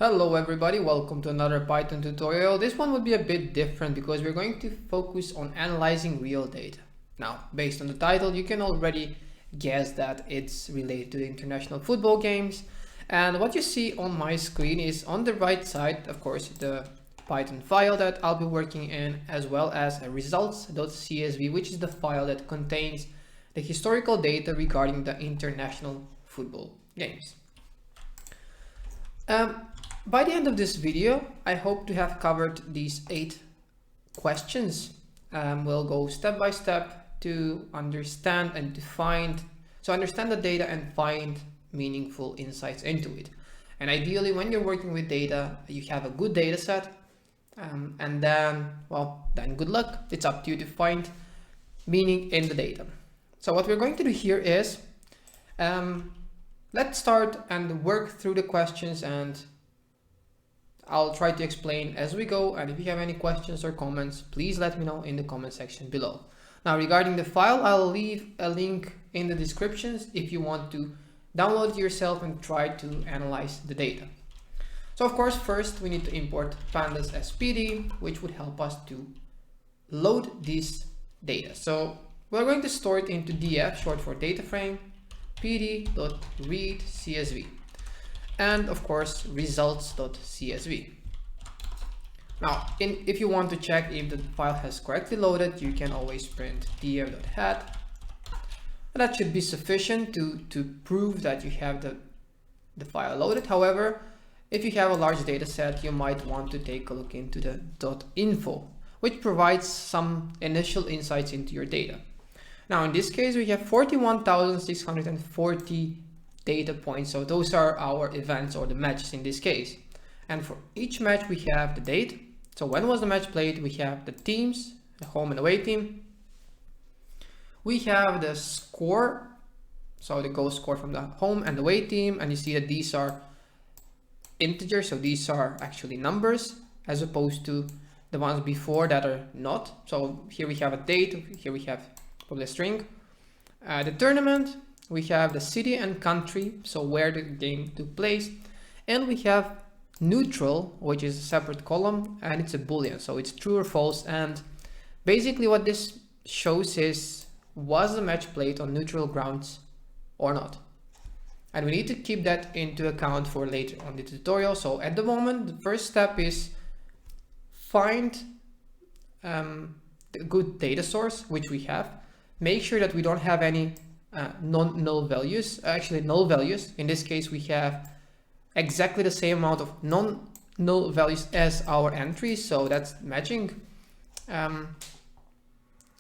Hello everybody, welcome to another Python tutorial. This one will be a bit different because we're going to focus on analyzing real data. Now, based on the title, you can already guess that it's related to the international football games. And what you see on my screen is on the right side, of course, the Python file that I'll be working in, as well as a results.csv, which is the file that contains the historical data regarding the international football games. By the end of this video, I hope to have covered these 8 questions. We'll go step by step to understand and understand the data and find meaningful insights into it. And ideally, when you're working with data, you have a good data set, and then good luck. It's up to you to find meaning in the data. So what we're going to do here is, let's start and work through the questions, and I'll try to explain as we go. And if you have any questions or comments, please let me know in the comment section below. Now, regarding the file, I'll leave a link in the descriptions if you want to download it yourself and try to analyze the data. So of course, first we need to import Pandas as PD, which would help us to load this data. So we're going to store it into df, short for data frame, pd.readcsv, and of course results.csv. Now, if you want to check if the file has correctly loaded, you can always print df.head. That should be sufficient to prove that you have the file loaded. However, if you have a large data set, you might want to take a look into the .info, which provides some initial insights into your data. Now, in this case, we have 41,640 data points. So those are our events, or the matches in this case. And for each match, we have the date. So when was the match played? We have the teams, the home and away team. We have the score. So the goal score from the home and away team. And you see that these are integers. So these are actually numbers, as opposed to the ones before that are not. So here we have a date. Here we have probably a string. The tournament, we have the city and country, so where the game took place, and we have neutral, which is a separate column, and it's a boolean, so it's true or false. And basically what this shows is, was the match played on neutral grounds or not? And we need to keep that into account for later on the tutorial. So at the moment, the first step is find the good data source, which we have. Make sure that we don't have any non-null values, actually null values. In this case, we have exactly the same amount of non-null values as our entries, so that's matching.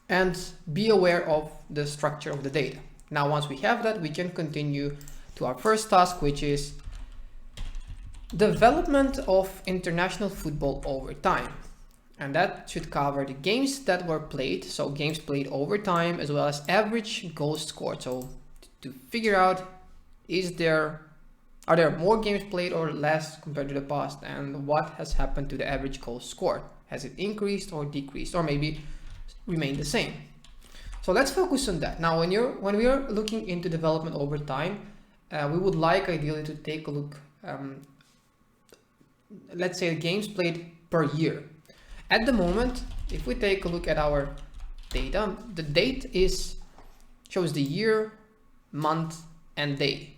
And be aware of the structure of the data. Now, once we have that, we can continue to our first task, which is development of international football over time. And that should cover the games that were played, so games played over time, as well as average goals scored. So to figure out, are there more games played or less compared to the past, and what has happened to the average goals scored? Has it increased or decreased, or maybe remained the same? So let's focus on that. Now, when we are looking into development over time, we would like ideally to take a look, let's say games played per year. At the moment, if we take a look at our data, the date shows the year, month, and day.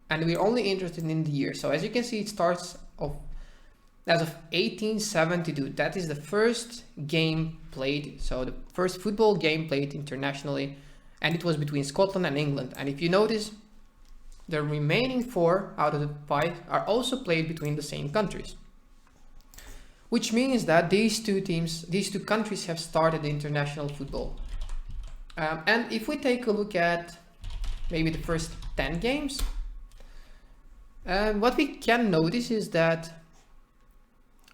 And we're only interested in the year. So as you can see, it starts off as of 1872. That is the first game played. So the first football game played internationally. And it was between Scotland and England. And if you notice, the remaining 4 out of the 5 are also played between the same countries. Which means that these two countries have started international football. And if we take a look at maybe the first 10 games, what we can notice is that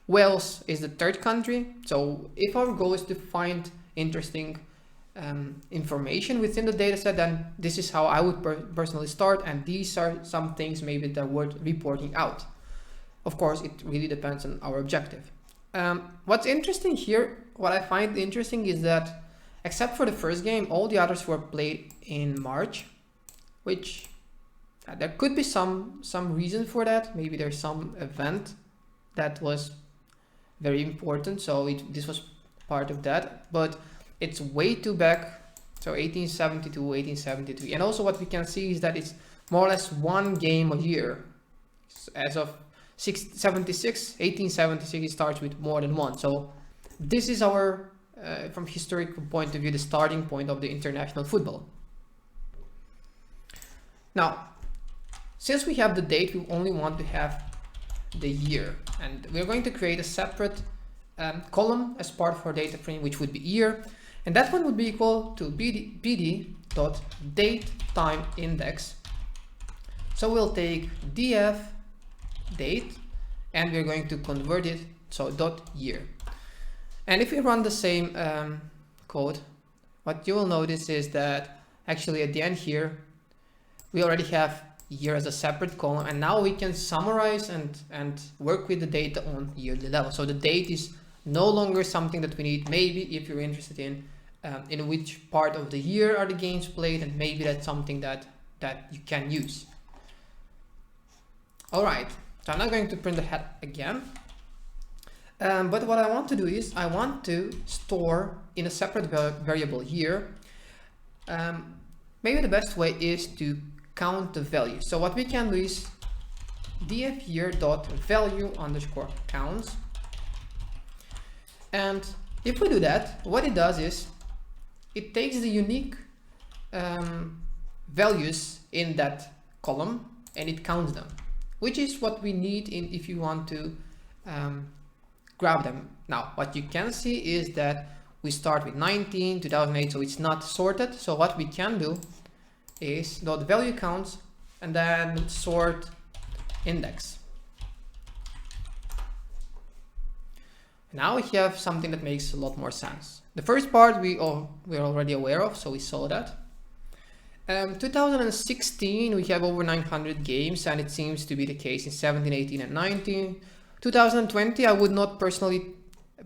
Wales is the 3rd country. So if our goal is to find interesting information within the dataset, then this is how I would personally start. And these are some things maybe that are worth reporting out. Of course, it really depends on our objective. What's interesting here, what I find interesting is that except for the first game, all the others were played in March, which there could be some reason for that. Maybe there's some event that was very important, so this was part of that, but it's way too back, so 1872, 1873. And also what we can see is that it's more or less one game a year. As of 1876, it starts with more than one. So this is our, from historical point of view, the starting point of the international football. Now, since we have the date, we only want to have the year, and we're going to create a separate column as part of our data frame, which would be year, and that one would be equal to bd.dateTimeIndex. So we'll take df date and we're going to convert it, so .year. And if we run the same code, what you will notice is that actually at the end here we already have year as a separate column, and now we can summarize and work with the data on yearly level. So the date is no longer something that we need. Maybe if you're interested in which part of the year are the games played, and maybe that's something that you can use. All right, so I'm not going to print the head again, but what I want to do is I want to store in a separate variable year. Maybe the best way is to count the value. So what we can do is df_year.value_counts, and if we do that, what it does is it takes the unique values in that column and it counts them, which is what we need if you want to grab them. Now, what you can see is that we start with 19, 2008, so it's not sorted. So what we can do is .value counts and then sort index. Now we have something that makes a lot more sense. The first part we're already aware of, so we saw that. 2016 we have over 900 games, and it seems to be the case in 17, 18 and 19. 2020 I would not personally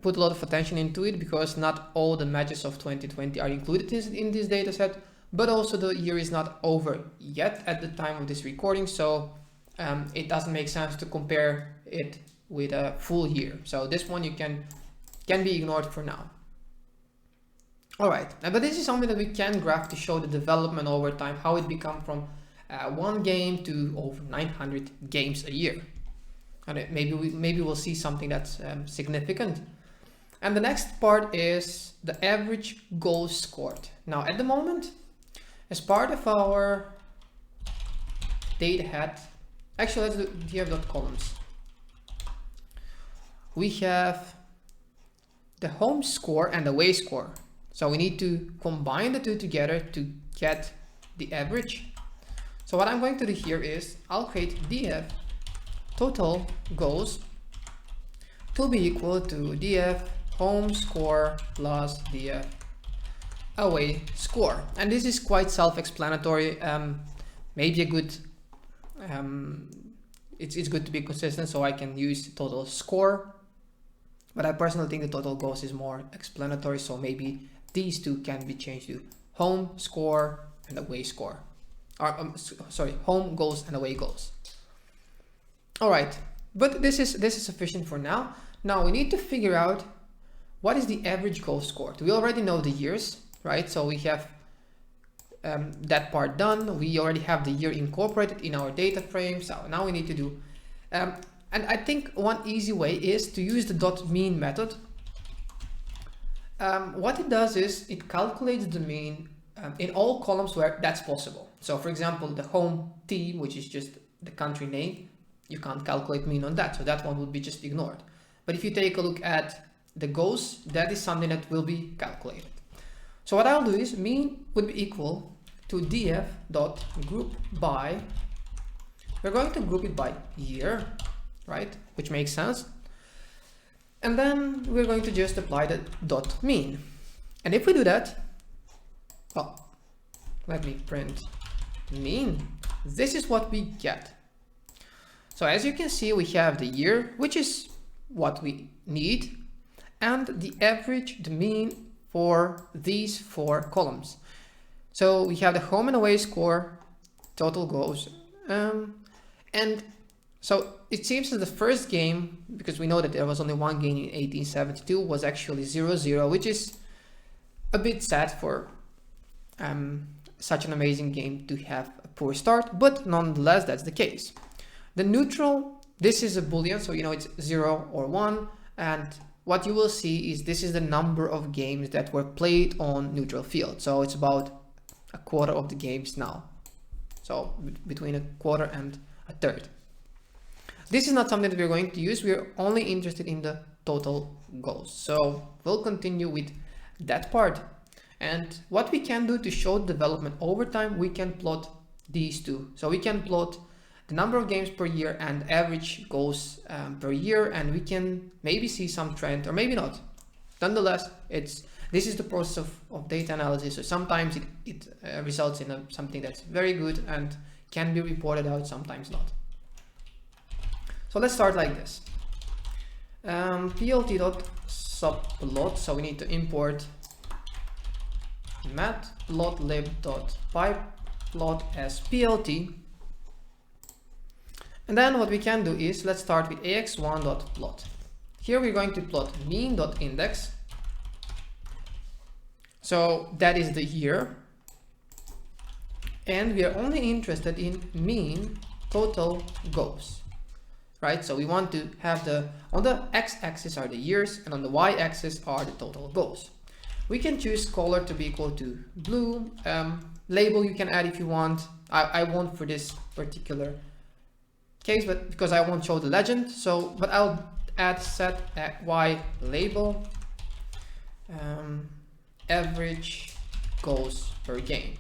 put a lot of attention into it because not all the matches of 2020 are included in this dataset, but also the year is not over yet at the time of this recording, so it doesn't make sense to compare it with a full year. So this one you can be ignored for now. All right, but this is something that we can graph to show the development over time, how it become from one game to over 900 games a year. And maybe we'll see something that's significant. And the next part is the average goals scored. Now at the moment, as part of our data head, actually let's do df.columns. We have the home score and the away score. So we need to combine the two together to get the average. So what I'm going to do here is I'll create df total goals to be equal to df home score plus df away score. And this is quite self-explanatory. Maybe a good, it's good to be consistent, so I can use total score. But I personally think the total goals is more explanatory, so maybe these two can be changed to home score and away score. Or sorry, home goals and away goals. All right, but this is sufficient for now. Now we need to figure out what is the average goal scored. We already know the years, right? So we have that part done. We already have the year incorporated in our data frame. So now we need to do, and I think one easy way is to use the .mean method. What it does is it calculates the mean in all columns where that's possible. So for example, the home team, which is just the country name, you can't calculate mean on that. So that one would be just ignored. But if you take a look at the goals, that is something that will be calculated. So what I'll do is mean would be equal to df.group by, we're going to group it by year, right? Which makes sense. And then we're going to just apply the .mean. And if we do that, well, let me print mean. This is what we get. So as you can see, we have the year, which is what we need, and the average, the mean for these four columns. So we have the home and away score, total goals, and So it seems that the first game, because we know that there was only one game in 1872, was actually 0-0, which is a bit sad for such an amazing game to have a poor start, but nonetheless that's the case. The neutral, this is a boolean, so you know it's 0 or 1, and what you will see is this is the number of games that were played on neutral field. So it's about a quarter of the games now, so between a quarter and a third. This is not something that we're going to use. We're only interested in the total goals, so we'll continue with that part. And what we can do to show development over time, we can plot these two. So we can plot the number of games per year and average goals per year, and we can maybe see some trend or maybe not. Nonetheless, this is the process of data analysis. So sometimes it results in something that's very good and can be reported out, sometimes not. So let's start like this. Plt.subplot. So we need to import matplotlib.pyplot as plt. And then what we can do is, let's start with ax1.plot. Here we're going to plot mean.index. So that is the year. And we are only interested in mean total goals, right? So we want to have on the x-axis are the years, and on the y-axis are the total goals. We can choose color to be equal to blue. Label you can add if you want. I won't for this particular case, but because I won't show the legend. So, but I'll add set y label average goals per game.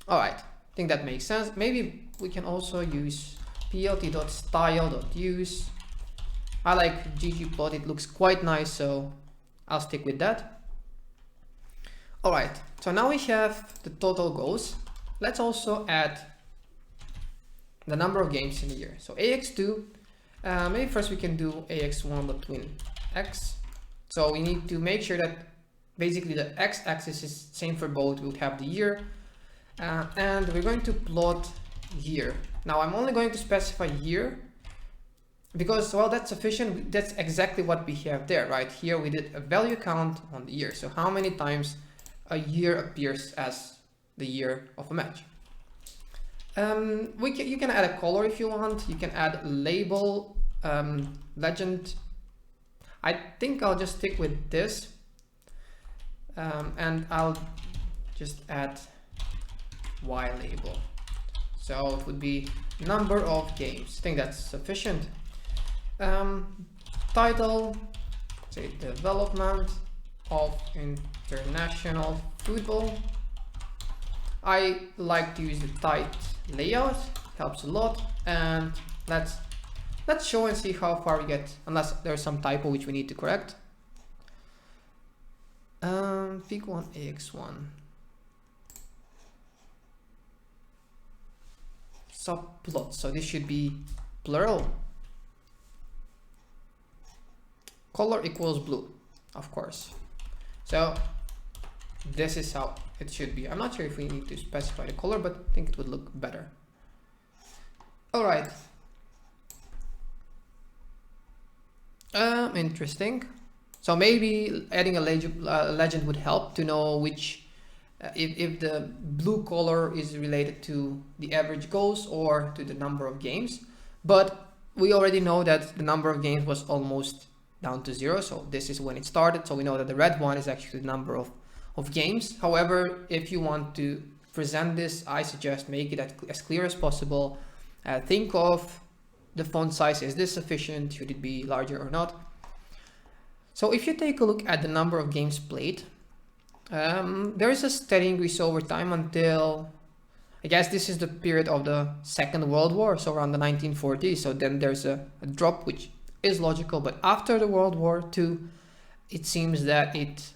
All right, I think that makes sense. Maybe we can also use plt.style.use. I like ggplot, it looks quite nice, so I'll stick with that. All right, so now we have the total goals. Let's also add the number of games in a year. So ax2, maybe first we can do ax1 between x. So we need to make sure that basically the x-axis is same for both. We'll have the year, and we're going to plot year. Now I'm only going to specify year because, well, that's sufficient. That's exactly what we have there, right? Here we did a value count on the year. So how many times a year appears as the year of a match. You can add a color if you want. You can add label, legend. I think I'll just stick with this, and I'll just add y label. So it would be number of games. I think that's sufficient. Title, say development of international football. I like to use the tight layout, helps a lot. And let's show and see how far we get, unless there's some typo which we need to correct. Fig1 ax1 subplot, so this should be plural. Color equals blue, of course. So this is how it should be. I'm not sure if we need to specify the color, but I think it would look better. All right. Interesting. So maybe adding a legend would help to know which, if the blue color is related to the average goals or to the number of games. But we already know that the number of games was almost down to 0. So this is when it started. So we know that the red one is actually the number of games. However, if you want to present this, I suggest make it as clear as possible. Think of the font size. Is this sufficient? Should it be larger or not? So if you take a look at the number of games played, there is a steady increase over time until, I guess this is the period of the Second World War, so around the 1940s. So then there's a drop, which is logical. But after the World War II, it seems that it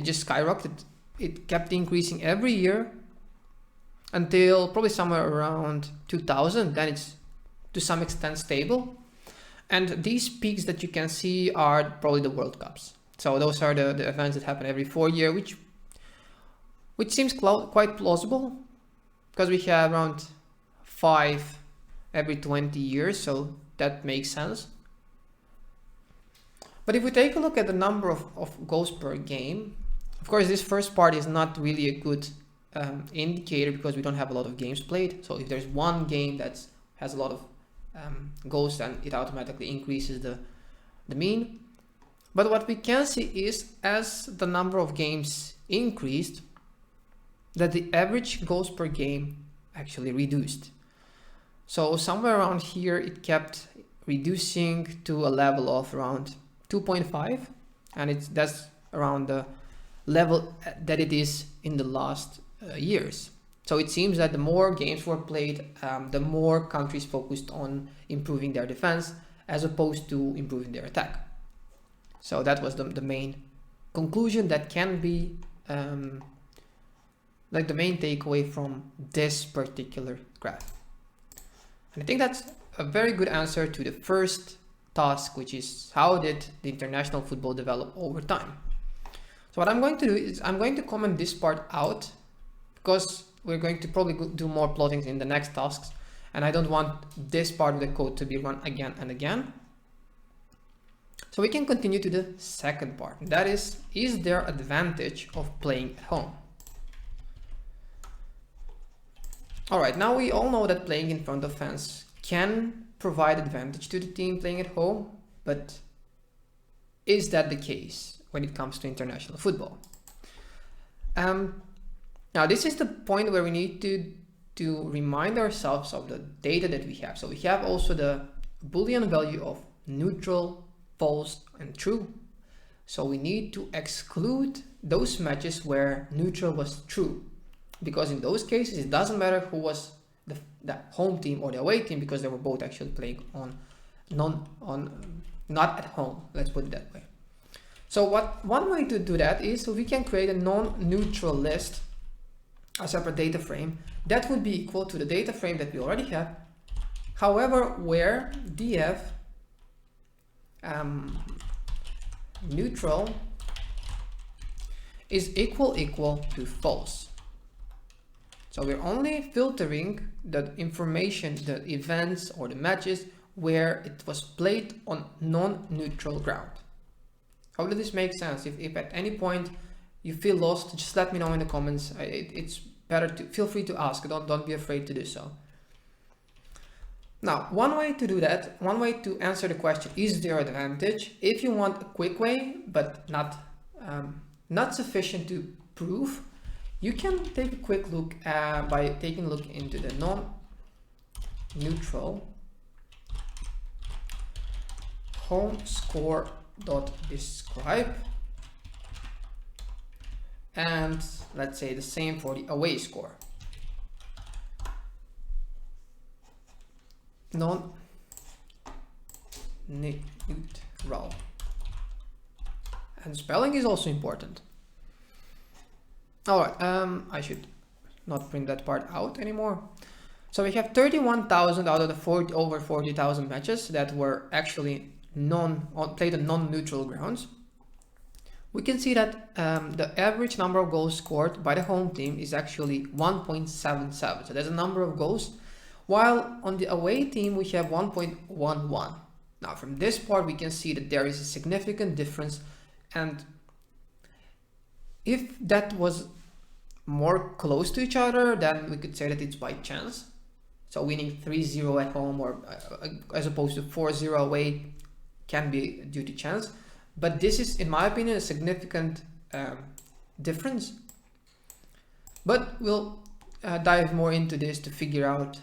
just skyrocketed. It kept increasing every year until probably somewhere around 2000. Then it's to some extent stable. And these peaks that you can see are probably the World Cups. So those are the events that happen every 4 years, which seems quite plausible, because we have around 5 every 20 years, so that makes sense. But if we take a look at the number of goals per game, of course, this first part is not really a good indicator because we don't have a lot of games played. So if there's one game that has a lot of goals, then it automatically increases the mean. But what we can see is as the number of games increased, that the average goals per game actually reduced. So somewhere around here, it kept reducing to a level of around 2.5, and that's around the level that it is in the last years. So it seems that the more games were played, the more countries focused on improving their defense as opposed to improving their attack. So that was the main conclusion that can be like the main takeaway from this particular graph. And I think that's a very good answer to the first task, which is how did the international football develop over time. So what I'm going to do is I'm going to comment this part out because we're going to probably do more plottings in the next tasks, and I don't want this part of the code to be run again and again. So we can continue to the second part. That is there advantage of playing at home? All right, now we all know that playing in front of fans can provide advantage to the team playing at home, but is that the case when it comes to international football? Now this is the point where we need to remind ourselves of the data that we have. So we have also the Boolean value of neutral, false, and true. So we need to exclude those matches where neutral was true, because in those cases it doesn't matter who was the home team or the away team, because they were both actually playing not at home, let's put it that way. So one way to do that is we can create a non-neutral list, a separate data frame that would be equal to the data frame that we already have, however where df neutral is equal to false. So we're only filtering the information, the events or the matches where it was played on non-neutral ground. How does this make sense? If at any point you feel lost, just let me know in the comments. It's better to feel free to ask. Don't be afraid to do so. Now, one way to do that, one way to answer the question, is there advantage? If you want a quick way, but not sufficient to prove, you can take a quick look by taking a look into the non-neutral home score.describe, and let's say the same for the away score. Non-neutral, and spelling is also important. All right, I should not print that part out anymore. So we have 31,000 out of the over 40,000 matches that were actually played on non-neutral grounds. We can see that the average number of goals scored by the home team is actually 1.77. So there's a number of goals, while on the away team we have 1.11. Now from this part we can see that there is a significant difference, and if that was more close to each other, then we could say that it's by chance. So winning 3-0 at home or as opposed to 4-0 away can be due to chance. But this is, in my opinion, a significant difference. But we'll dive more into this to figure out,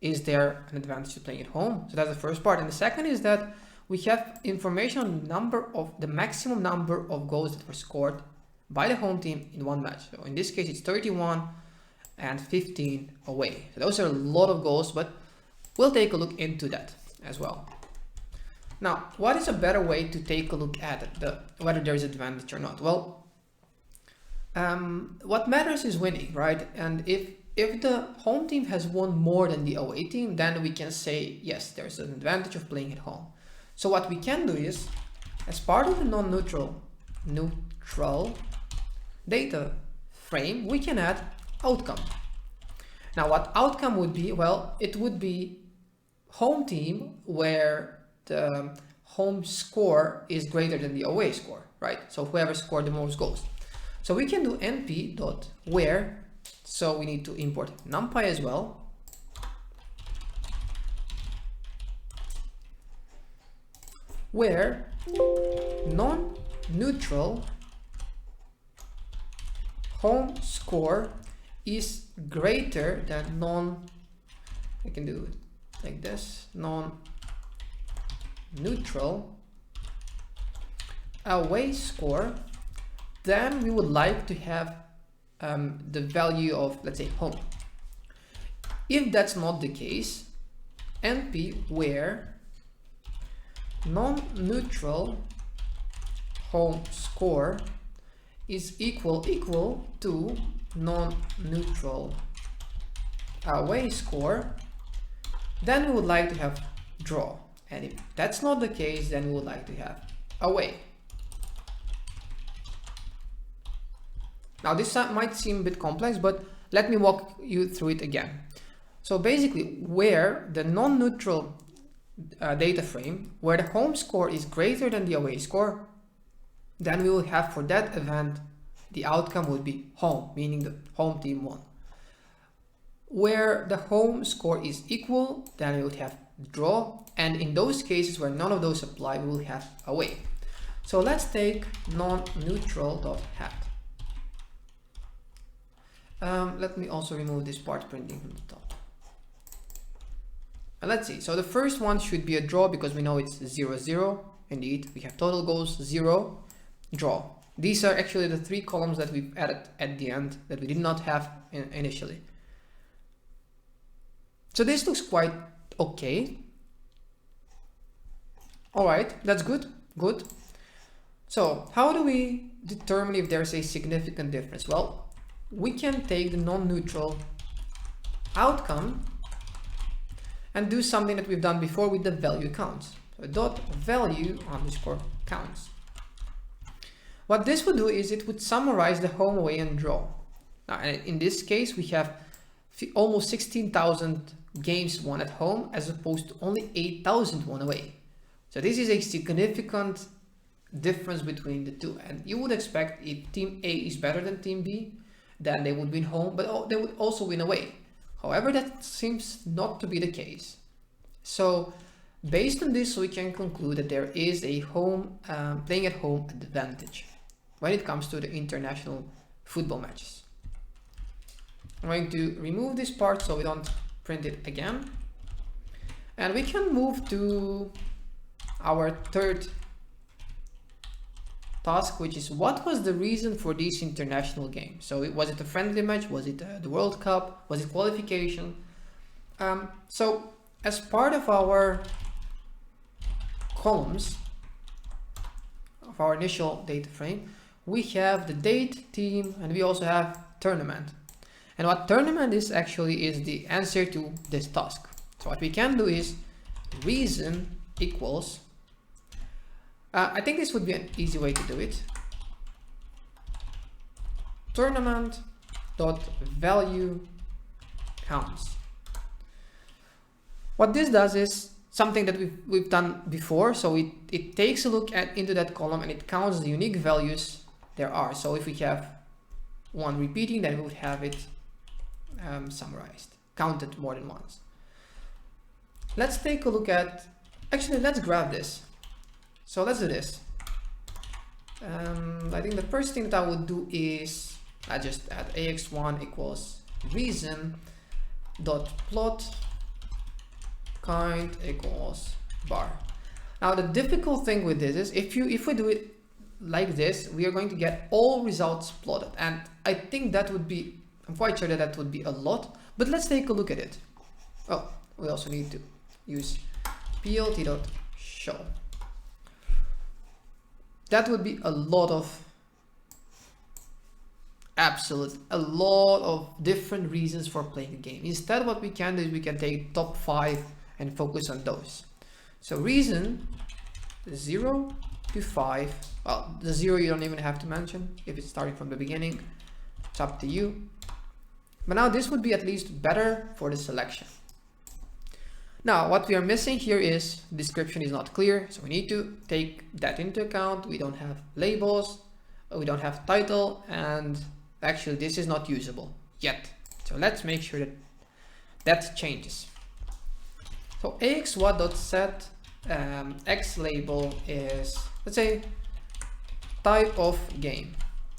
is there an advantage to playing at home? So that's the first part. And the second is that we have information on the maximum number of goals that were scored by the home team in one match. So in this case, it's 31 and 15 away. So those are a lot of goals, but we'll take a look into that as well. Now, what is a better way to take a look at whether there is advantage or not? Well, what matters is winning, right? And if the home team has won more than the away team, then we can say, yes, there's an advantage of playing at home. So what we can do is, as part of the non-neutral data frame, we can add outcome. Now what outcome would be? Well, it would be home team where the home score is greater than the away score, right? So whoever scored the most goals. So we can do np.where, so we need to import numpy as well. Where non-neutral home score is greater than I can do it like this, non-neutral away score, then we would like to have the value of, let's say, home. If that's not the case, np where non-neutral home score is equal to non-neutral away score, then we would like to have draw. And if that's not the case, then we would like to have away. Now this might seem a bit complex, but let me walk you through it again. So basically, where the non-neutral data frame, where the home score is greater than the away score, then we will have for that event, the outcome would be home, meaning the home team won. Where the home score is equal, then we would have draw. And in those cases where none of those apply, we will have away. So let's take non-neutral.hat. Let me also remove this part printing from the top. And let's see. So the first one should be a draw because we know it's 0, 0. Indeed, we have total goals 0, draw. These are actually the 3 columns that we've added at the end that we did not have initially. So this looks quite okay. All right, that's good. Good. So how do we determine if there's a significant difference? Well, we can take the non-neutral outcome and do something that we've done before with the value counts. So dot value underscore counts. What this would do is it would summarize the home, away, and draw. Now, in this case, we have almost 16,000 games won at home as opposed to only 8,000 won away. So this is a significant difference between the two. And you would expect if team A is better than team B, then they would win home, but they would also win away. However, that seems not to be the case. So based on this, we can conclude that there is a home playing at home advantage when it comes to the international football matches. I'm going to remove this part so we don't print it again. And we can move to our third task, which is what was the reason for this international game? So was it a friendly match? Was it the World Cup? Was it qualification? So as part of our columns of our initial data frame, we have the date, team, and we also have tournament. And what tournament is actually is the answer to this task. So what we can do is reason equals, I think this would be an easy way to do it. Tournament dot value counts. What this does is something that we've done before. So it takes a look into that column and it counts the unique values there are. So if we have one repeating, then we would have it summarized, counted more than once. Let's take a look at, actually let's grab this. So let's do this. I think the first thing that I would do is I just add ax1 equals reason dot plot kind equals bar. Now the difficult thing with this is if we do it like this, we are going to get all results plotted, and I think that would be, I'm quite sure that would be a lot, but let's take a look at it. Oh, we also need to use plt.show. That would be a lot of different reasons for playing the game. Instead, what we can do is we can take top 5 and focus on those. So reason 0 to 5. Well, the 0 you don't even have to mention if it's starting from the beginning. It's up to you. But now this would be at least better for the selection. Now, what we are missing here is description is not clear, so we need to take that into account. We don't have labels, we don't have title, and actually this is not usable yet. So let's make sure that that changes. So ax1.set x label is, let's say, type of game,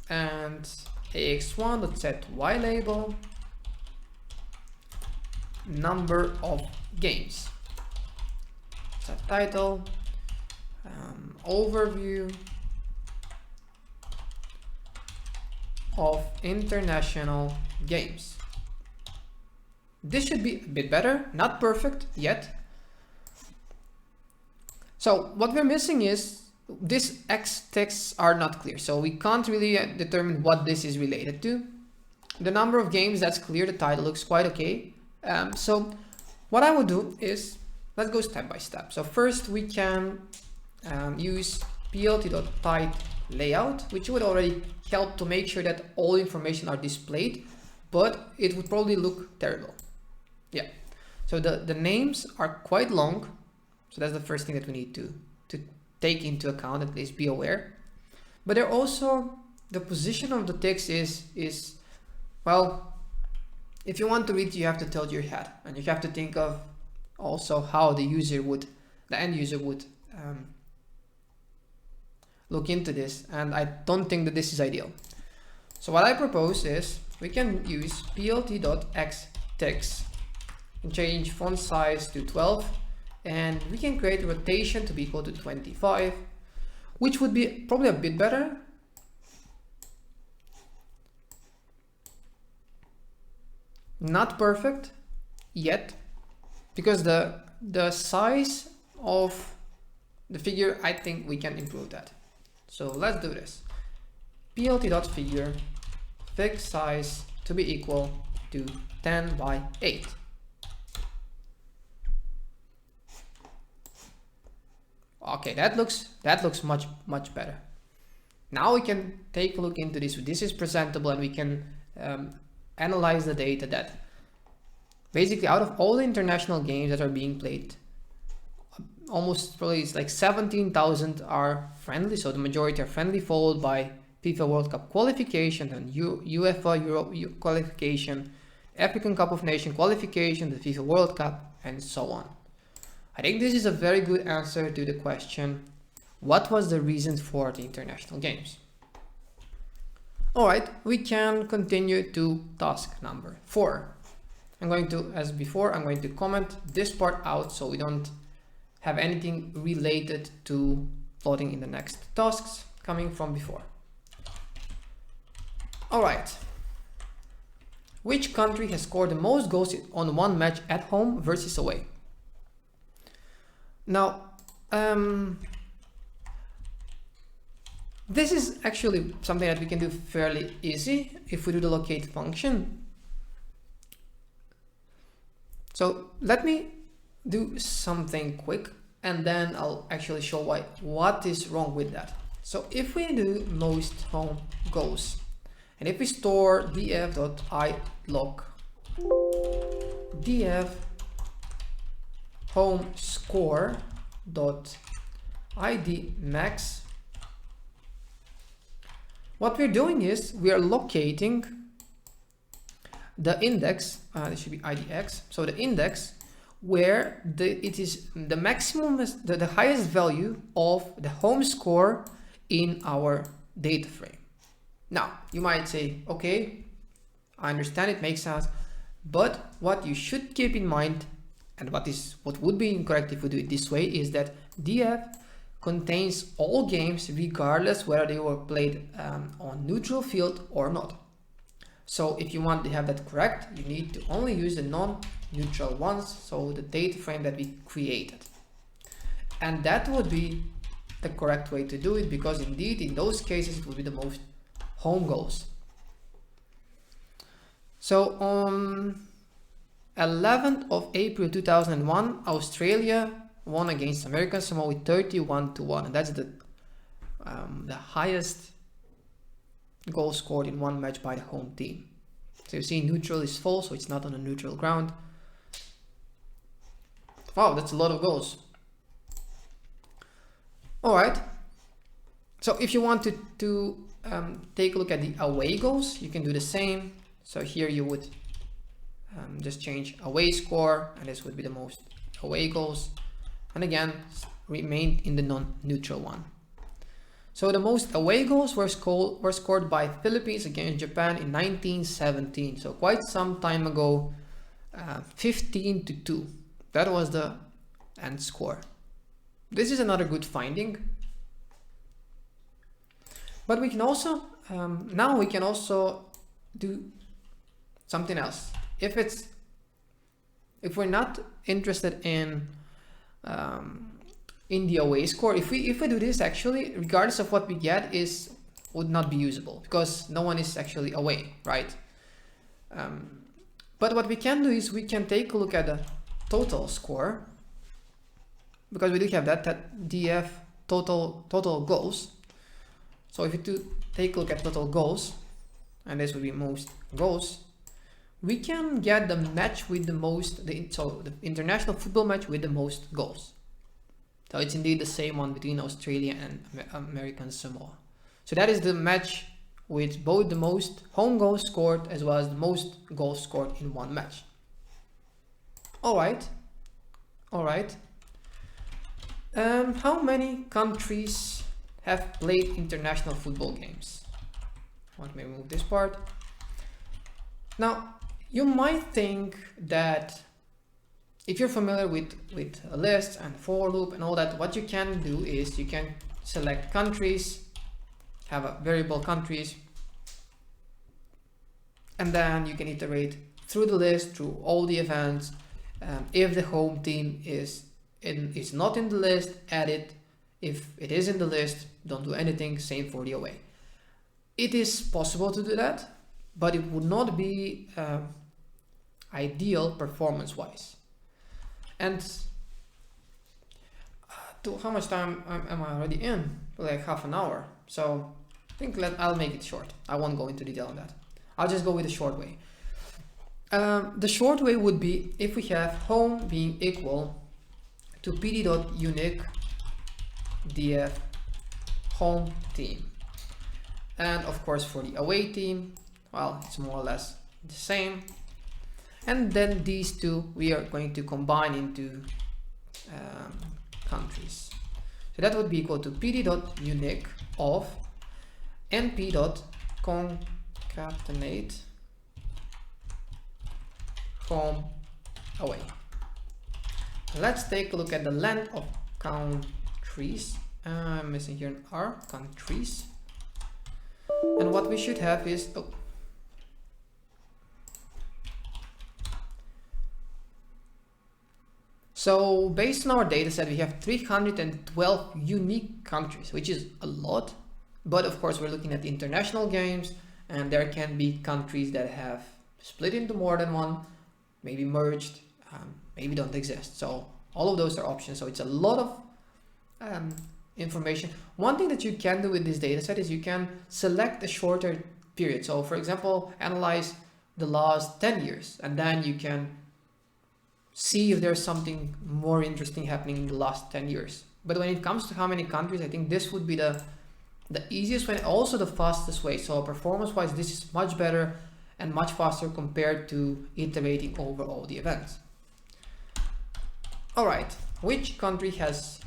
and ax1.set y label number of games. Subtitle, overview of international games. This should be a bit better, not perfect yet. So what we're missing is these X texts are not clear, so we can't really determine what this is related to. The number of games, that's clear, the title looks quite okay. So what I would do is, let's go step by step. So first we can use Plt Type Layout, which would already help to make sure that all information are displayed, but it would probably look terrible. Yeah, so the names are quite long, so that's the first thing that we need to take into account, at least be aware. But there also, the position of the text is well, if you want to read, you have to tilt your head, and you have to think of also how the end user would look into this, and I don't think that this is ideal. So what I propose is we can use plt.xtext and change font size to 12, and we can create rotation to be equal to 25, which would be probably a bit better. Not perfect yet, because the size of the figure, I think we can improve that. So let's do this. plt.figure fix size to be equal to 10 by 8. Okay, that looks much better. Now we can take a look into this. This is presentable, and we can analyze the data that basically out of all the international games that are being played, almost probably it's like 17,000 are friendly, so the majority are friendly, followed by FIFA World Cup qualification and UEFA Europe qualification, African Cup of Nations qualification, the FIFA World Cup, and so on. I think this is a very good answer to the question, what was the reason for the international games? Alright, we can continue to task number 4. I'm going to, as before, I'm going to comment this part out so we don't have anything related to plotting in the next tasks coming from before. Alright, which country has scored the most goals on one match at home versus away? Now, this is actually something that we can do fairly easy if we do the locate function. So let me do something quick, and then I'll actually show what is wrong with that. So if we do most home goals, and if we store df.ilog df home score dot id max, what we're doing is we are locating the index, this should be idx, so the index where it is the maximum, the highest value of the home score in our data frame. Now you might say, okay, I understand, it makes sense, but what you should keep in mind, and what would be incorrect if we do it this way, is that df contains all games regardless whether they were played on neutral field or not. So if you want to have that correct, you need to only use the non-neutral ones, so the data frame that we created. And that would be the correct way to do it, because indeed in those cases it would be the most home goals. So on 11th of April 2001, Australia won against American Samoa with 31-1, and that's the highest goal scored in one match by the home team. So you see neutral is false, so it's not on a neutral ground. Wow, that's a lot of goals. All right. So if you want to take a look at the away goals, you can do the same. So here you would just change away score, and this would be the most away goals. And again, remain in the non-neutral one. So the most away goals were scored by Philippines against Japan in 1917. So quite some time ago, 15-2. That was the end score. This is another good finding. But we can also, now we can also do something else. If we're not interested in the away score, if we do this, actually, regardless of what we get, would not be usable because no one is actually away, right? But what we can do is we can take a look at the total score, because we do have that df total goals. So if you do take a look at total goals, and this would be most goals, we can get the match with the most, the international football match with the most goals. So it's indeed the same one between Australia and American Samoa. So that is the match with both the most home goals scored as well as the most goals scored in one match. All right. How many countries have played international football games? Let me remove this part. Now, you might think that if you're familiar with a list and for loop and all that, what you can do is you can select countries, have a variable countries, and then you can iterate through the list, through all the events. If the home team is not in the list, add it. If it is in the list, don't do anything. Same for the away. It is possible to do that, but it would not be ideal performance-wise. And how much time am I already in? Like half an hour. So I think I'll make it short. I won't go into detail on that. I'll just go with the short way. The short way would be if we have home being equal to pd.unique df home team. And of course for the away team, well, it's more or less the same. And then these two we are going to combine into countries. So that would be equal to pd.unique of np.concatenate home away. Let's take a look at the length of countries. I'm missing here an R, countries. And what we should have is, so based on our dataset, we have 312 unique countries, which is a lot. But of course, we're looking at the international games, and there can be countries that have split into more than one, maybe merged, maybe don't exist. So all of those are options. So it's a lot of information. One thing that you can do with this dataset is you can select a shorter period. So for example, analyze the last 10 years, and then you can see if there's something more interesting happening in the last 10 years. But when it comes to how many countries, I think this would be the easiest way, also the fastest way. So performance wise, this is much better and much faster compared to iterating over all the events. All right, which country has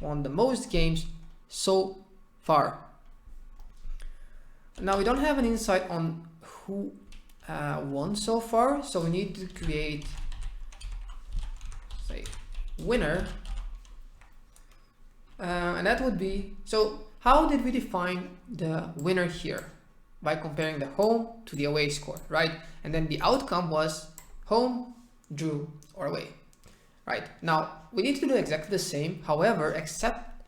won the most games so far? Now we don't have an insight on who won so far, so we need to create, say, winner, and that would be, so how did we define the winner here? By comparing the home to the away score, right? And then the outcome was home, drew, or away, right? Now we need to do exactly the same, however, except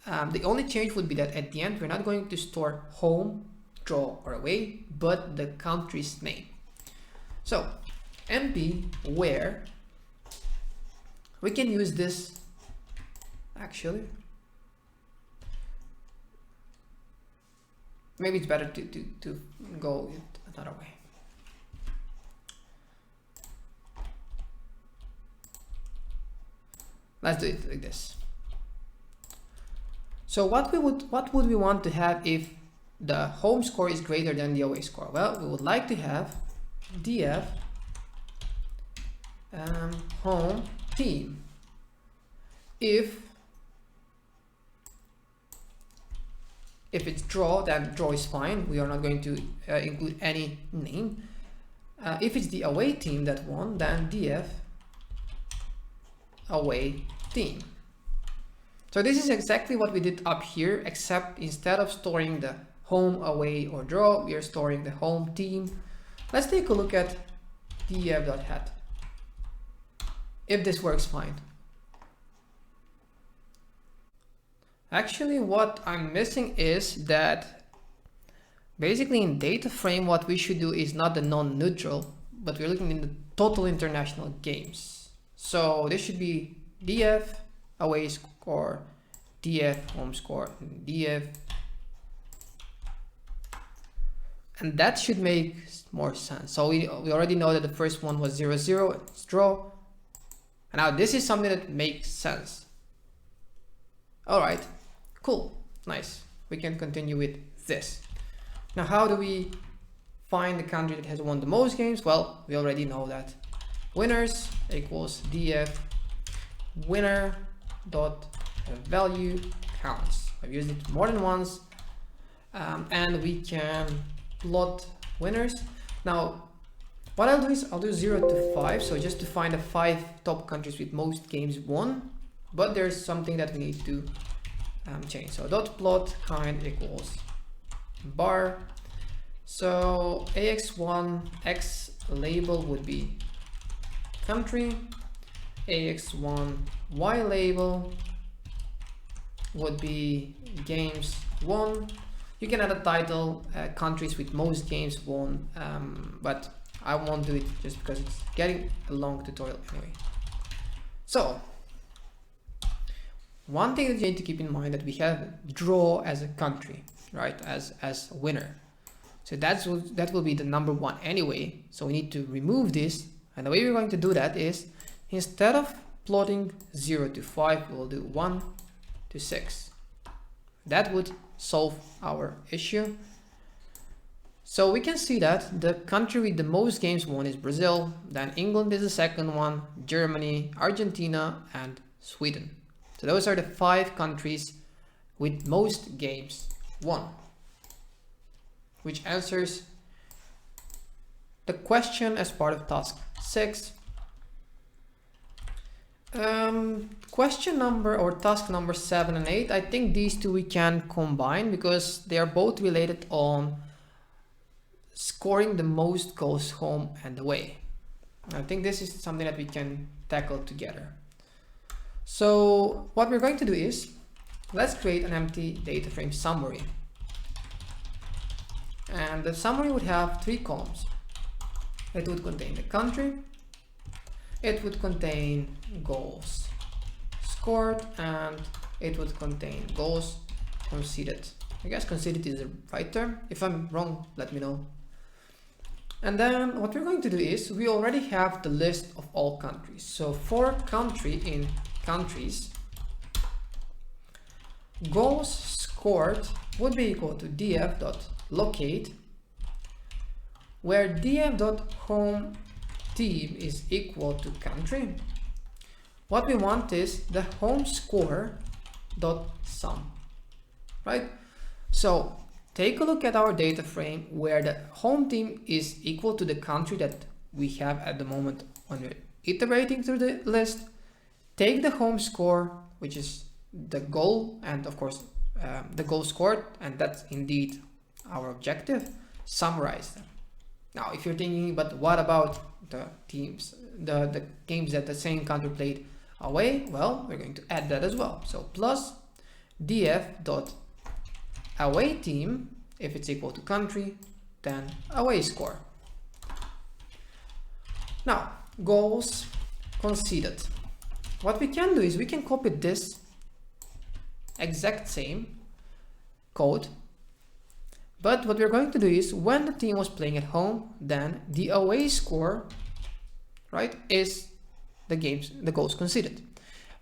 the only change would be that at the end we're not going to store home, draw, or away, but the country's name. So np where, we can use this actually. Maybe it's better to go another way. Let's do it like this. So what would we want to have if the home score is greater than the away score? Well, we would like to have df home team. If it's draw, then draw is fine. We are not going to include any name. If it's the away team that won, then df away team. So this is exactly what we did up here, except instead of storing the home, away, or draw, we are storing the home team. Let's take a look at df.head. If this works fine. Actually, what I'm missing is that basically in data frame, what we should do is not the non-neutral, but we're looking in the total international games. So this should be df away score, df home score, and df, and that should make more sense. So we already know that the first one was 0, 0, it's draw. And now this is something that makes sense. All right, cool, nice. We can continue with this. Now, how do we find the country that has won the most games? Well, we already know that winners equals df winner dot value counts. I've used it more than once, and we can plot winners. Now, what I'll do is I'll do 0 to 5, so just to find the 5 top countries with most games won. But there's something that we need to change. So dot plot kind equals bar. So ax1 x label would be country, ax1 y label would be games won. You can add a title, countries with most games won, but I won't do it just because it's getting a long tutorial anyway. So one thing that you need to keep in mind that we have draw as a country, right, as a winner. So that will be the number 1 anyway. So we need to remove this, and the way we're going to do that is instead of plotting 0 to 5, we'll do 1 to 6. That would solve our issue. So we can see that the country with the most games won is Brazil, then England is the second one, Germany, Argentina, and Sweden. So those are the 5 countries with most games won, which answers the question as part of task 6. Question number or task number 7 and 8, I think these two we can combine because they are both related on scoring the most goals home and away. I think this is something that we can tackle together. So what we're going to do is, let's create an empty data frame summary. And the summary would have 3 columns. It would contain the country, it would contain goals scored, and it would contain goals conceded. I guess conceded is the right term. If I'm wrong, let me know. And then what we're going to do is, we already have the list of all countries. So for country in countries, goals scored would be equal to df.locate, where df.home team is equal to country. What we want is the home score dot sum, right? So take a look at our data frame where the home team is equal to the country that we have at the moment when we're iterating through the list. Take the home score, which is the goal, and of course the goal scored, and that's indeed our objective. Summarize them. Now, if you're thinking, but what about the teams, the games that the same country played away? Well, we're going to add that as well. So plus df dot away team, if it's equal to country, then away score. Now, goals conceded. What we can do is we can copy this exact same code, but what we're going to do is when the team was playing at home, then the away score, right, is the goals conceded.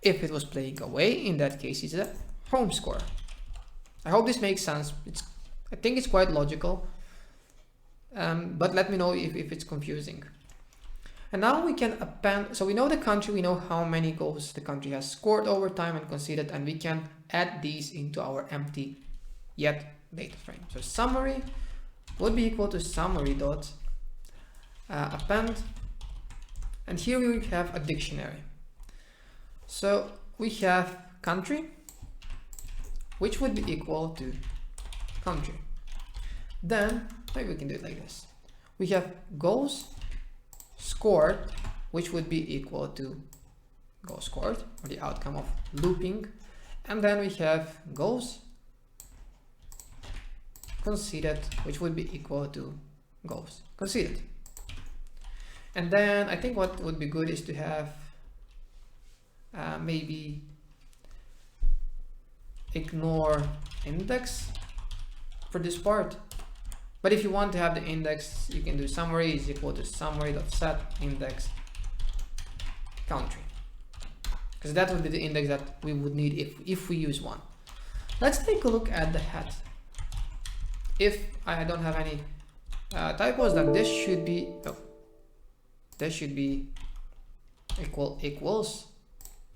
If it was playing away, in that case, it's a home score. I hope this makes sense. I think it's quite logical, but let me know if it's confusing. And now we can append, so we know the country, we know how many goals the country has scored over time and conceded, and we can add these into our empty yet data frame. So summary would be equal to summary dot append, and here we have a dictionary. So we have country, which would be equal to country. Then maybe we can do it like this. We have goals scored, which would be equal to goals scored, or the outcome of looping. And then we have goals conceded, which would be equal to goals conceded. And then I think what would be good is to have maybe ignore index for this part. But if you want to have the index, you can do summary is equal to summary.set index country, because that would be the index that we would need if we use one. Let's take a look at the head. If I don't have any typos, then this should be equals.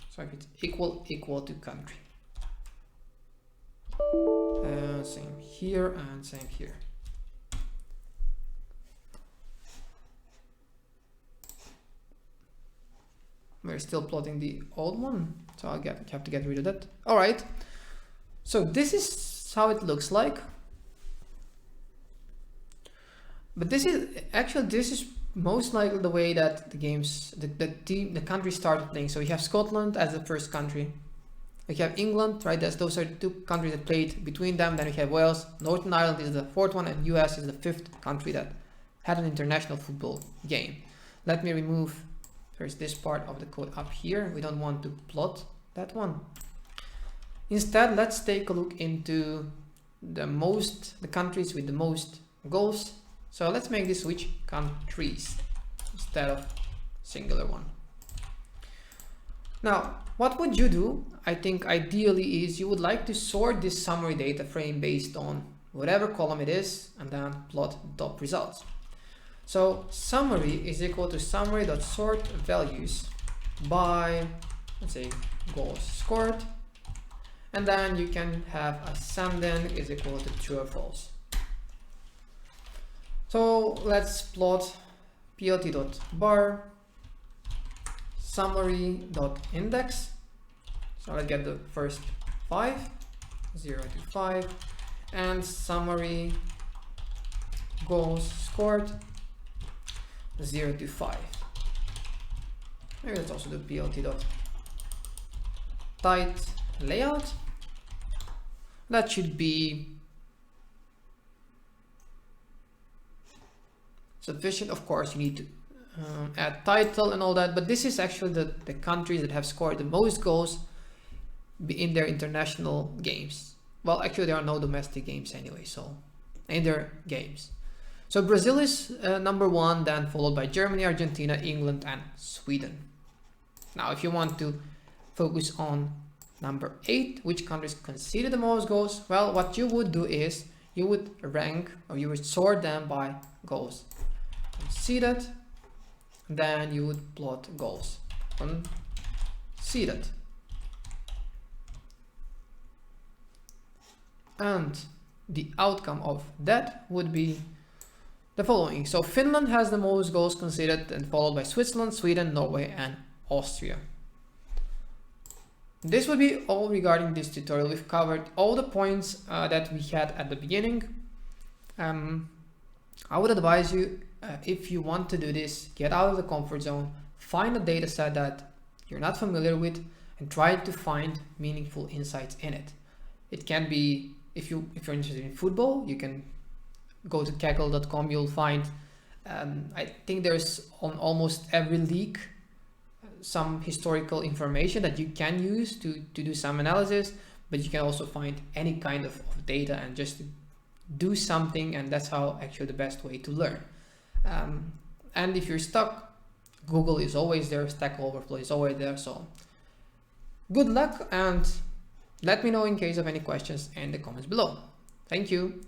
So if it's equal to country. Same here and same here. We're still plotting the old one, so I have to get rid of that. All right, so this is how it looks like. But this is most likely the way that the country started playing. So we have Scotland as the first country. We have England, right? Those are the two countries that played between them. Then we have Wales. Northern Ireland is the fourth one, and US is the fifth country that had an international football game. Let me remove first this part of the code up here. We don't want to plot that one. Instead, let's take a look into the countries with the most goals. So let's make this which countries instead of singular one. Now, what would you do? I think ideally is you would like to sort this summary data frame based on whatever column it is, and then plot the top results. So summary is equal to summary.sort values by, let's say, goals scored, and then you can have ascending is equal to true or false. So let's plot plt.bar summary.index. So let's get the first 5, 0 to 5, and summary goals scored 0 to 5. Maybe let's also do plt.type layout. That should be sufficient. Of course, you need to add title and all that, but this is actually the countries that have scored the most goals in their international games. Well, actually there are no domestic games anyway, so in their games. So Brazil is number 1, then followed by Germany, Argentina, England, and Sweden. Now, if you want to focus on number 8, which countries conceded the most goals, well, what you would do is you would rank, or you would sort them by goals conceded, then you would plot goals conceded. And the outcome of that would be the following. So Finland has the most goals conceded, and followed by Switzerland, Sweden, Norway, and Austria. This would be all regarding this tutorial. We've covered all the points that we had at the beginning. I would advise you, if you want to do this, get out of the comfort zone, find a data set that you're not familiar with, and try to find meaningful insights in it. It can be, if you're interested in football, you can go to kaggle.com. You'll find, I think there's on almost every league some historical information that you can use to do some analysis, but you can also find any kind of data and just do something, and that's how actually the best way to learn. And if you're stuck, Google is always there, Stack Overflow is always there, so Good luck, and let me know in case of any questions in the comments below. Thank you.